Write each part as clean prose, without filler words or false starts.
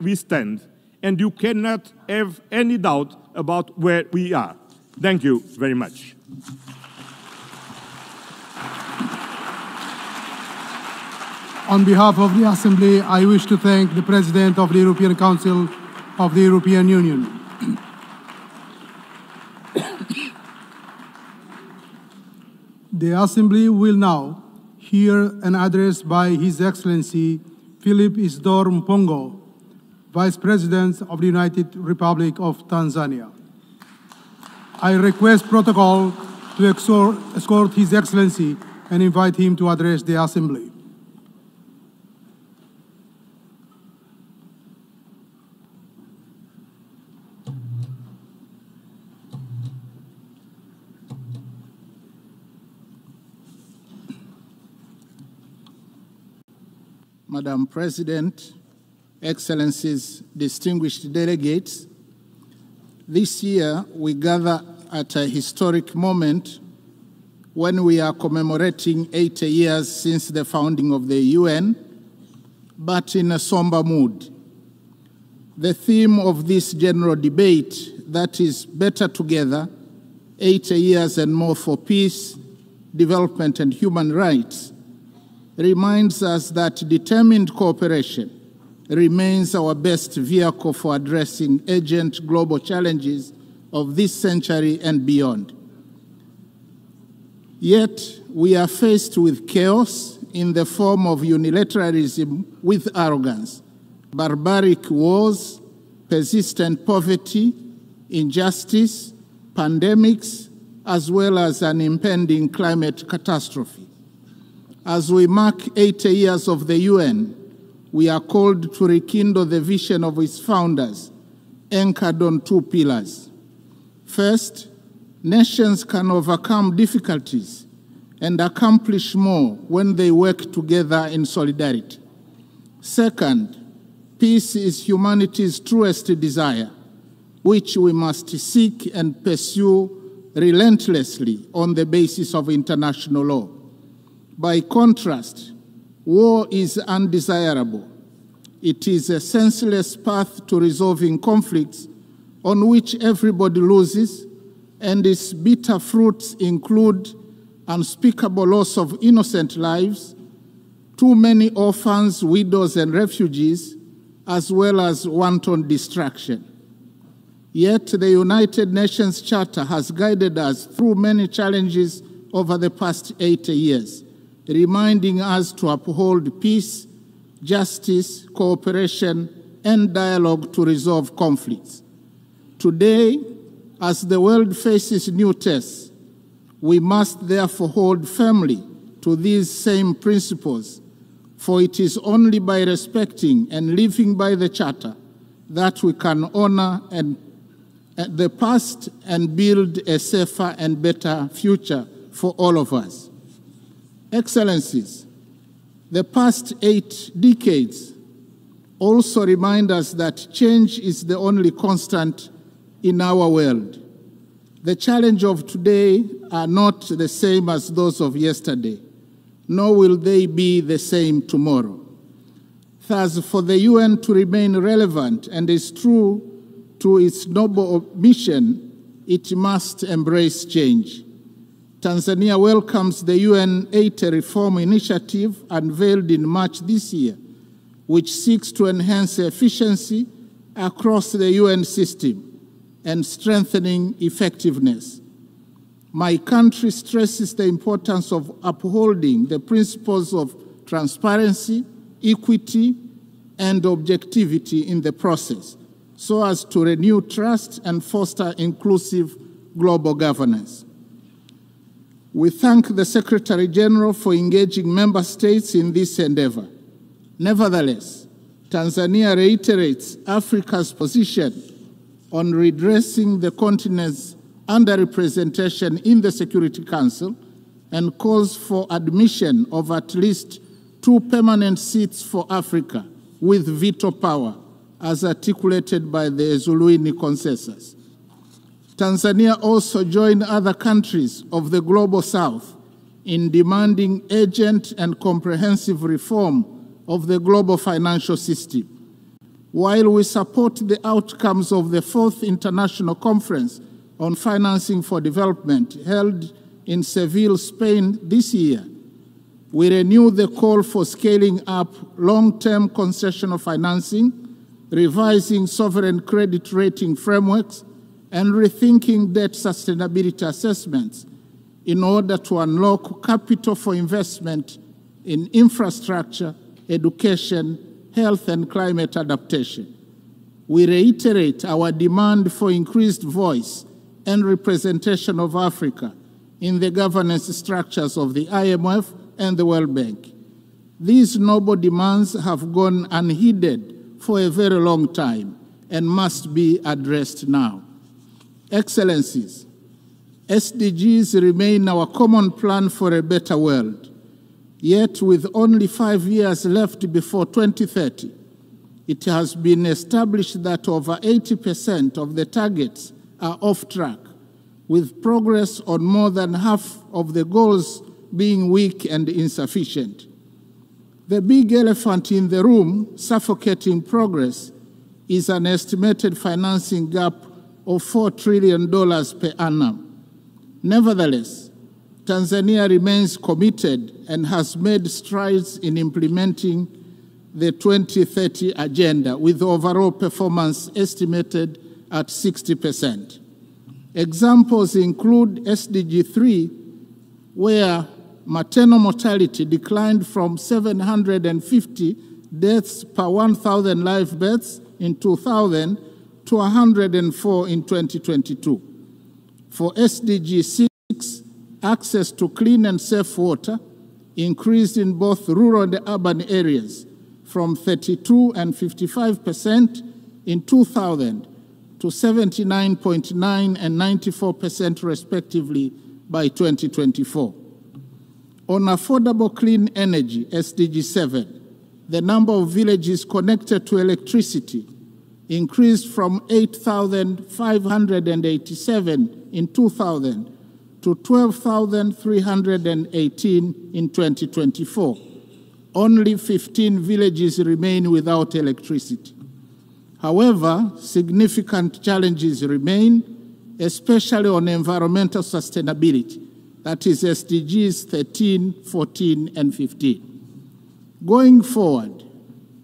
we stand, and you cannot have any doubt about where we are. Thank you very much. On behalf of the Assembly, I wish to thank the President of the European Council of the European Union. The Assembly will now hear an address by His Excellency Philip Isidore Mpango, Vice President of the United Republic of Tanzania. I request protocol to escort His Excellency and invite him to address the Assembly. Madam President, Excellencies, distinguished delegates, this year we gather at a historic moment when we are commemorating 80 years since the founding of the UN, but in a somber mood. The theme of this general debate, that is better together, 80 years and more for peace, development and human rights, reminds us that determined cooperation remains our best vehicle for addressing urgent global challenges of this century and beyond. Yet, we are faced with chaos in the form of unilateralism with arrogance, barbaric wars, persistent poverty, injustice, pandemics, as well as an impending climate catastrophe. As we mark 80 years of the UN, we are called to rekindle the vision of its founders, anchored on two pillars. First, nations can overcome difficulties and accomplish more when they work together in solidarity. Second, peace is humanity's truest desire, which we must seek and pursue relentlessly on the basis of international law. By contrast, war is undesirable. It is a senseless path to resolving conflicts on which everybody loses, and its bitter fruits include unspeakable loss of innocent lives, too many orphans, widows, and refugees, as well as wanton destruction. Yet the United Nations Charter has guided us through many challenges over the past 80 years, reminding us to uphold peace, justice, cooperation, and dialogue to resolve conflicts. Today, as the world faces new tests, we must therefore hold firmly to these same principles, for it is only by respecting and living by the Charter that we can honor the past and build a safer and better future for all of us. Excellencies, the past 8 decades also remind us that change is the only constant in our world. The challenges of today are not the same as those of yesterday, nor will they be the same tomorrow. Thus, for the UN to remain relevant and is true to its noble mission, it must embrace change. Tanzania welcomes the UN 80 Reform Initiative unveiled in March this year, which seeks to enhance efficiency across the UN system and strengthening effectiveness. My country stresses the importance of upholding the principles of transparency, equity, and objectivity in the process, so as to renew trust and foster inclusive global governance. We thank the Secretary General for engaging member states in this endeavor. Nevertheless, Tanzania reiterates Africa's position on redressing the continent's underrepresentation in the Security Council and calls for admission of at least 2 permanent seats for Africa with veto power, as articulated by the Zuluini consensus. Tanzania also joined other countries of the Global South in demanding urgent and comprehensive reform of the global financial system. While we support the outcomes of the 4th International Conference on Financing for Development held in Seville, Spain this year, we renew the call for scaling up long-term concessional financing, revising sovereign credit rating frameworks, and rethinking debt sustainability assessments in order to unlock capital for investment in infrastructure, education, health, and climate adaptation. We reiterate our demand for increased voice and representation of Africa in the governance structures of the IMF and the World Bank. These noble demands have gone unheeded for a very long time and must be addressed now. Excellencies, SDGs remain our common plan for a better world. Yet, with only 5 years left before 2030, it has been established that over 80% of the targets are off track, with progress on more than half of the goals being weak and insufficient. The big elephant in the room, suffocating progress, is an estimated financing gap of $4 trillion per annum. Nevertheless, Tanzania remains committed and has made strides in implementing the 2030 agenda, with overall performance estimated at 60%. Examples include SDG 3, where maternal mortality declined from 750 deaths per 1,000 live births in 2000 to 104 in 2022. For SDG 6, access to clean and safe water increased in both rural and urban areas from 32% and 55% in 2000 to 79.9% and 94% respectively by 2024. On affordable clean energy, SDG 7, the number of villages connected to electricity increased from 8,587 in 2000 to 12,318 in 2024. Only 15 villages remain without electricity. However, significant challenges remain, especially on environmental sustainability, that is SDGs 13, 14, and 15. Going forward,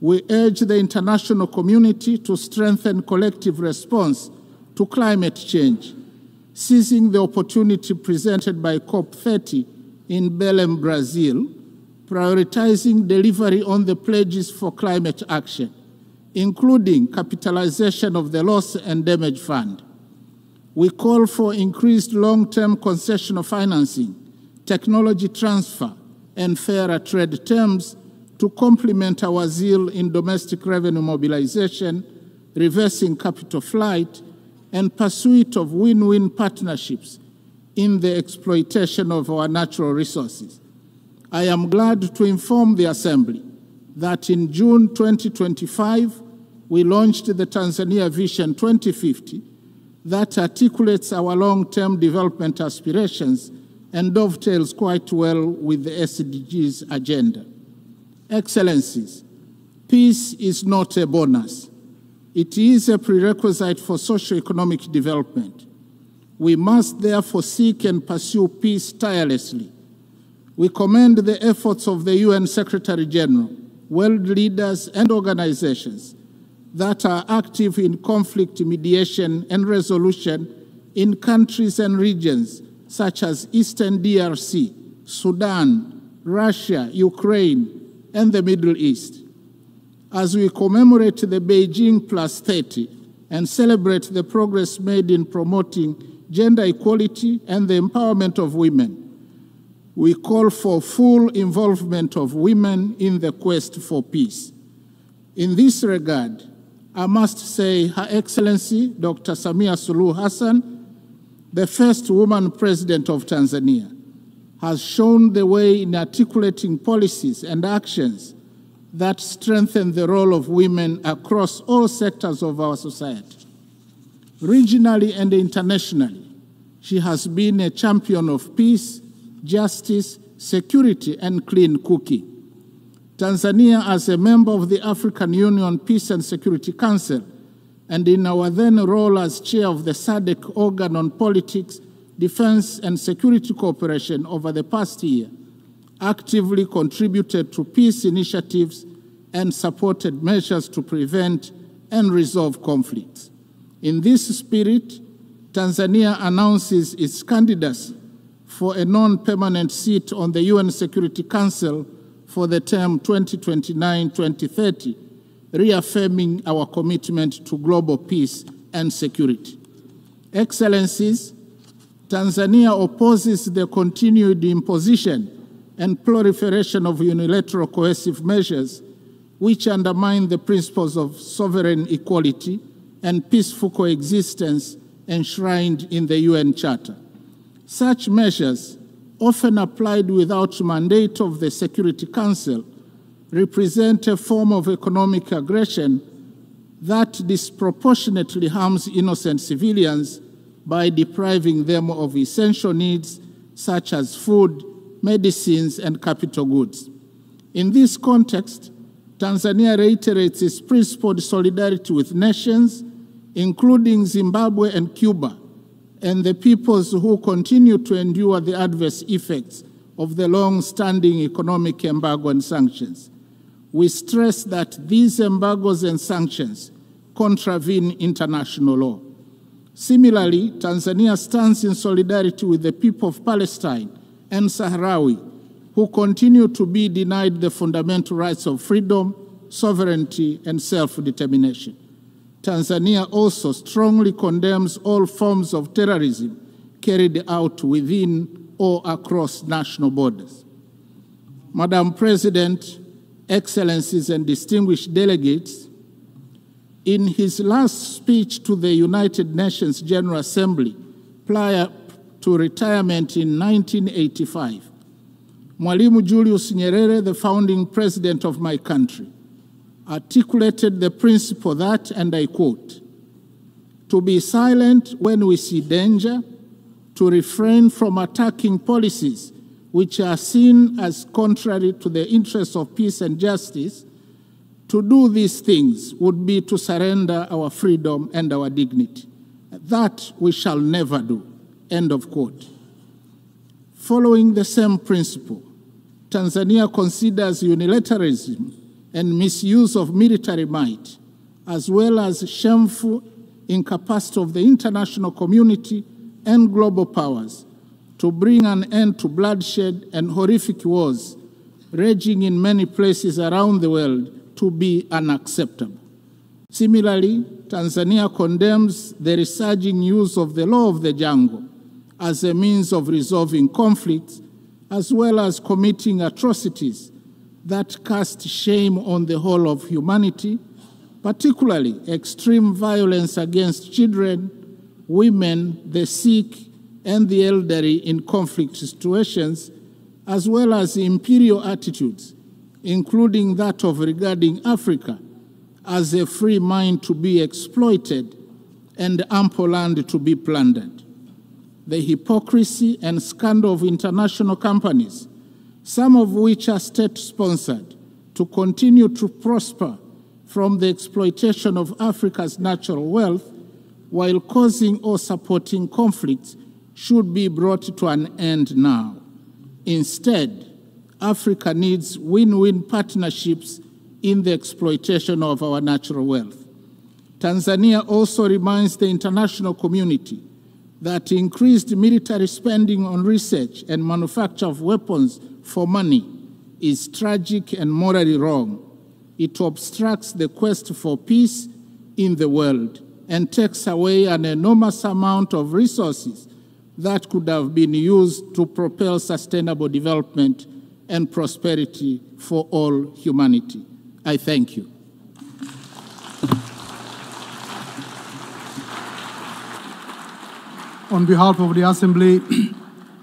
we urge the international community to strengthen collective response to climate change, seizing the opportunity presented by COP30 in Belém, Brazil, prioritizing delivery on the pledges for climate action, including capitalization of the Loss and Damage Fund. We call for increased long-term concessional financing, technology transfer, and fairer trade terms to complement our zeal in domestic revenue mobilization, reversing capital flight, and pursuit of win-win partnerships in the exploitation of our natural resources. I am glad to inform the Assembly that in June 2025, we launched the Tanzania Vision 2050 that articulates our long-term development aspirations and dovetails quite well with the SDGs agenda. Excellencies, peace is not a bonus. It is a prerequisite for socio-economic development. We must therefore seek and pursue peace tirelessly. We commend the efforts of the UN Secretary General, world leaders, and organizations that are active in conflict mediation and resolution in countries and regions such as Eastern DRC, Sudan, Russia, Ukraine, and the Middle East. As we commemorate the Beijing +30 and celebrate the progress made in promoting gender equality and the empowerment of women, we call for full involvement of women in the quest for peace. In this regard, I must say Her Excellency Dr. Samia Suluhu Hassan, the first woman president of Tanzania, has shown the way in articulating policies and actions that strengthen the role of women across all sectors of our society. Regionally and internationally, she has been a champion of peace, justice, security, and clean cooking. Tanzania, as a member of the African Union Peace and Security Council, and in our then role as chair of the SADC organ on politics, defense, and security cooperation over the past year, actively contributed to peace initiatives and supported measures to prevent and resolve conflicts. In this spirit, Tanzania announces its candidacy for a non-permanent seat on the UN Security Council for the term 2029-2030, reaffirming our commitment to global peace and security. Excellencies, Tanzania opposes the continued imposition and proliferation of unilateral coercive measures which undermine the principles of sovereign equality and peaceful coexistence enshrined in the UN Charter. Such measures, often applied without mandate of the Security Council, represent a form of economic aggression that disproportionately harms innocent civilians by depriving them of essential needs such as food, medicines, and capital goods. In this context, Tanzania reiterates its principled solidarity with nations, including Zimbabwe and Cuba, and the peoples who continue to endure the adverse effects of the long-standing economic embargo and sanctions. We stress that these embargoes and sanctions contravene international law. Similarly, Tanzania stands in solidarity with the people of Palestine and Sahrawi, who continue to be denied the fundamental rights of freedom, sovereignty, and self-determination. Tanzania also strongly condemns all forms of terrorism carried out within or across national borders. Madam President, Excellencies, and distinguished delegates, in his last speech to the United Nations General Assembly prior to retirement in 1985, Mwalimu Julius Nyerere, the founding president of my country, articulated the principle that, and I quote, "To be silent when we see danger, to refrain from attacking policies which are seen as contrary to the interests of peace and justice, to do these things would be to surrender our freedom and our dignity. That we shall never do." End of quote. Following the same principle, Tanzania considers unilateralism and misuse of military might, as well as shameful incapacity of the international community and global powers to bring an end to bloodshed and horrific wars raging in many places around the world to be unacceptable. Similarly, Tanzania condemns the resurging use of the law of the jungle as a means of resolving conflicts, as well as committing atrocities that cast shame on the whole of humanity, particularly extreme violence against children, women, the sick, and the elderly in conflict situations, as well as imperial attitudes, including that of regarding Africa as a free mine to be exploited and ample land to be plundered. The hypocrisy and scandal of international companies, some of which are state-sponsored, to continue to prosper from the exploitation of Africa's natural wealth while causing or supporting conflicts should be brought to an end now. Instead, Africa needs win-win partnerships in the exploitation of our natural wealth. Tanzania also reminds the international community that increased military spending on research and manufacture of weapons for money is tragic and morally wrong. It obstructs the quest for peace in the world and takes away an enormous amount of resources that could have been used to propel sustainable development and prosperity for all humanity. I thank you. On behalf of the Assembly,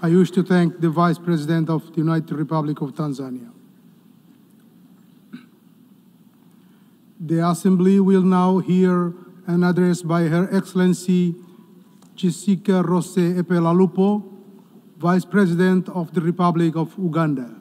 I wish to thank the Vice President of the United Republic of Tanzania. The Assembly will now hear an address by Her Excellency 𝒓𝒊𝒈𝒉𝒕, Vice President of the Republic of Uganda.